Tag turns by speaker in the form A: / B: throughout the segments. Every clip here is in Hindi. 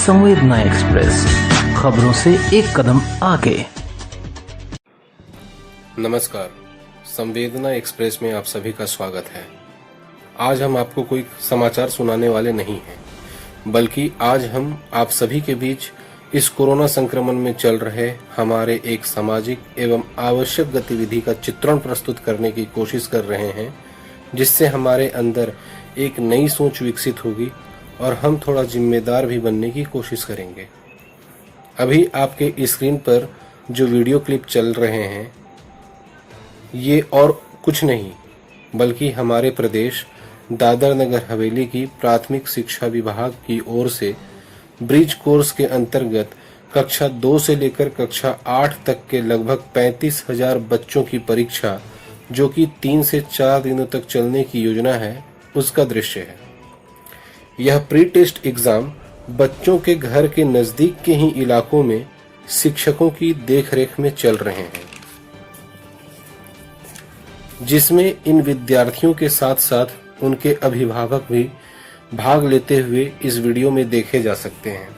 A: संवेदना एक्सप्रेस, खबरों से एक कदम आगे।
B: नमस्कार, संवेदना एक्सप्रेस में आप सभी का स्वागत है। आज हम आपको कोई समाचार सुनाने वाले नहीं हैं, बल्कि आज हम आप सभी के बीच इस कोरोना संक्रमण में चल रहे हमारे एक सामाजिक एवं आवश्यक गतिविधि का चित्रण प्रस्तुत करने की कोशिश कर रहे हैं, जिससे हमारे अंदर एक नई सोच विकसित होगी और हम थोड़ा जिम्मेदार भी बनने की कोशिश करेंगे। अभी आपके स्क्रीन पर जो वीडियो क्लिप चल रहे हैं, ये और कुछ नहीं बल्कि हमारे प्रदेश दादर नगर हवेली की प्राथमिक शिक्षा विभाग की ओर से ब्रिज कोर्स के अंतर्गत कक्षा 2 से लेकर कक्षा 8 तक के लगभग 35,000 बच्चों की परीक्षा, जो कि 3 से 4 दिनों तक चलने की योजना है, उसका दृश्य है। यह प्री टेस्ट एग्जाम बच्चों के घर के नजदीक के ही इलाकों में शिक्षकों की देखरेख में चल रहे हैं, जिसमें इन विद्यार्थियों के साथ साथ उनके अभिभावक भी भाग लेते हुए इस वीडियो में देखे जा सकते हैं।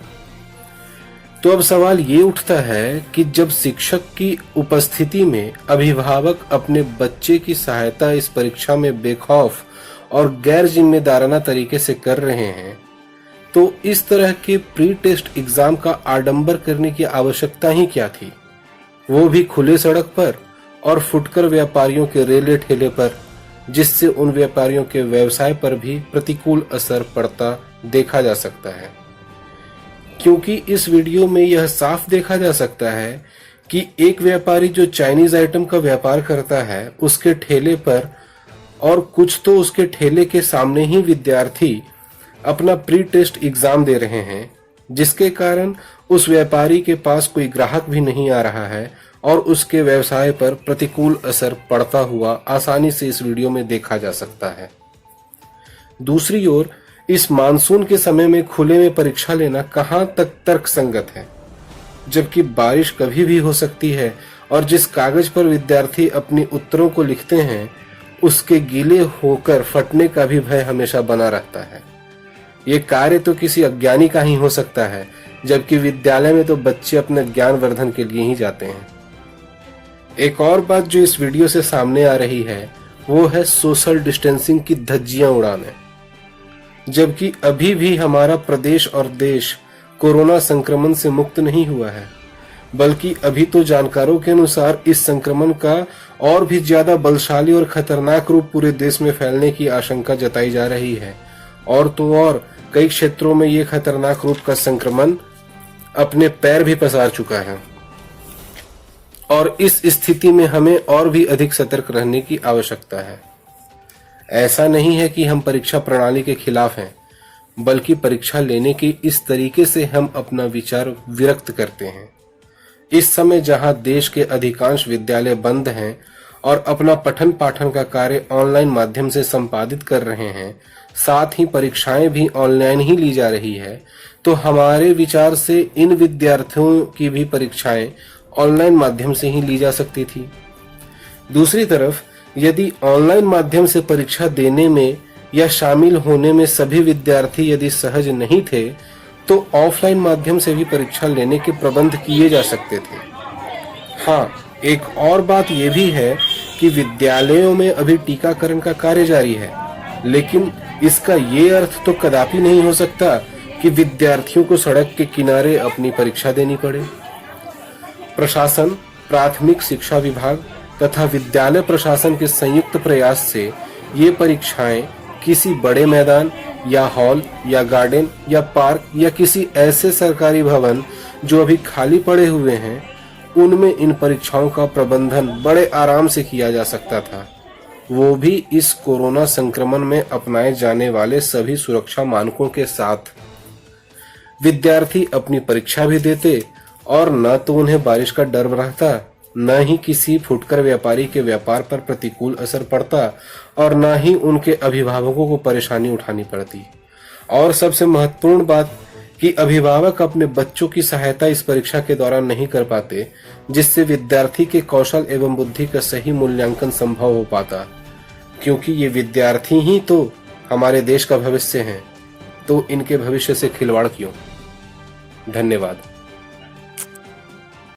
B: तो अब सवाल ये उठता है कि जब शिक्षक की उपस्थिति में अभिभावक अपने बच्चे की सहायता इस परीक्षा में बेखौफ और गैर जिम्मेदाराना तरीके से कर रहे हैं, तो इस तरह के प्री टेस्ट एग्जाम का आडंबर करने की आवश्यकता ही क्या थी, वो भी खुले सड़क पर और फुटकर व्यापारियों के रेले ठेले पर, जिससे उन व्यापारियों के व्यवसाय पर भी प्रतिकूल असर पड़ता देखा जा सकता है। क्योंकि इस वीडियो में यह साफ देखा जा सकता है कि एक व्यापारी जो चाइनीज आइटम का व्यापार करता है, उसके ठेले पर और कुछ तो उसके ठेले के सामने ही विद्यार्थी अपना प्री टेस्ट एग्जाम दे रहे हैं, जिसके कारण उस व्यापारी के पास कोई ग्राहक भी नहीं आ रहा है और उसके व्यवसाय पर प्रतिकूल असर पड़ता हुआ आसानी से इस वीडियो में देखा जा सकता है। दूसरी ओर इस मानसून के समय में खुले में परीक्षा लेना कहां तक तर्कसंगत है, जबकि बारिश कभी भी हो सकती है और जिस कागज पर विद्यार्थी अपनी उत्तरों को लिखते हैं, उसके गीले होकर फटने का भी भय हमेशा बना रहता है। ये कार्य तो किसी अज्ञानी का ही हो सकता है, जबकि विद्यालय में तो बच्चे अपने ज्ञान वर्धन के लिए ही जाते हैं। एक और बात जो इस वीडियो से सामने आ रही है, वो है सोशल डिस्टेंसिंग की धज्जियां उड़ाने। जबकि अभी भी हमारा प्रदेश और देश कोरोना संक्रमण से मुक्त नहीं हुआ है, बल्कि अभी तो जानकारों के अनुसार इस संक्रमण का और भी ज्यादा बलशाली और खतरनाक रूप पूरे देश में फैलने की आशंका जताई जा रही है। और तो और कई क्षेत्रों में ये खतरनाक रूप का संक्रमण अपने पैर भी पसार चुका है और इस स्थिति में हमें और भी अधिक सतर्क रहने की आवश्यकता है। ऐसा नहीं है कि हम परीक्षा प्रणाली के खिलाफ हैं, बल्कि परीक्षा लेने के इस तरीके से हम अपना विचार विरक्त करते हैं। इस समय जहां देश के अधिकांश विद्यालय बंद हैं और अपना पठन पाठन का कार्य ऑनलाइन माध्यम से संपादित कर रहे हैं, साथ ही परीक्षाएं भी ऑनलाइन ही ली जा रही है, तो हमारे विचार से इन विद्यार्थियों की भी परीक्षाएं ऑनलाइन माध्यम से ही ली जा सकती थी। दूसरी तरफ यदि ऑनलाइन माध्यम से परीक्षा देने में या शामिल होने में सभी विद्यार्थी यदि सहज नहीं थे, तो ऑफलाइन माध्यम से भी परीक्षा लेने के प्रबंध किए जा सकते थे। हाँ, एक और बात यह भी है कि विद्यालयों में अभी टीकाकरण का कार्य जारी है, लेकिन इसका ये अर्थ तो कदापि नहीं हो सकता कि विद्यार्थियों को सड़क के किनारे अपनी परीक्षा देनी पड़े। प्रशासन, प्राथमिक शिक्षा विभाग तथा विद्यालय प्रशासन के संयुक्त प्रयास से ये परीक्षाएं किसी बड़े मैदान या हॉल या गार्डन या पार्क या किसी ऐसे सरकारी भवन जो अभी खाली पड़े हुए हैं, उनमें इन परीक्षाओं का प्रबंधन बड़े आराम से किया जा सकता था, वो भी इस कोरोना संक्रमण में अपनाए जाने वाले सभी सुरक्षा मानकों के साथ। विद्यार्थी अपनी परीक्षा भी देते और न तो उन्हें बारिश का डर रहता, न ही किसी फुटकर व्यापारी के व्यापार पर प्रतिकूल असर पड़ता और न ही उनके अभिभावकों को परेशानी उठानी पड़ती। और सबसे महत्वपूर्ण बात कि अभिभावक अपने बच्चों की सहायता इस परीक्षा के दौरान नहीं कर पाते, जिससे विद्यार्थी के कौशल एवं बुद्धि का सही मूल्यांकन संभव हो पाता, क्योंकि ये विद्यार्थी ही तो हमारे देश का भविष्य हैं, तो इनके भविष्य से खिलवाड़ क्यों। धन्यवाद।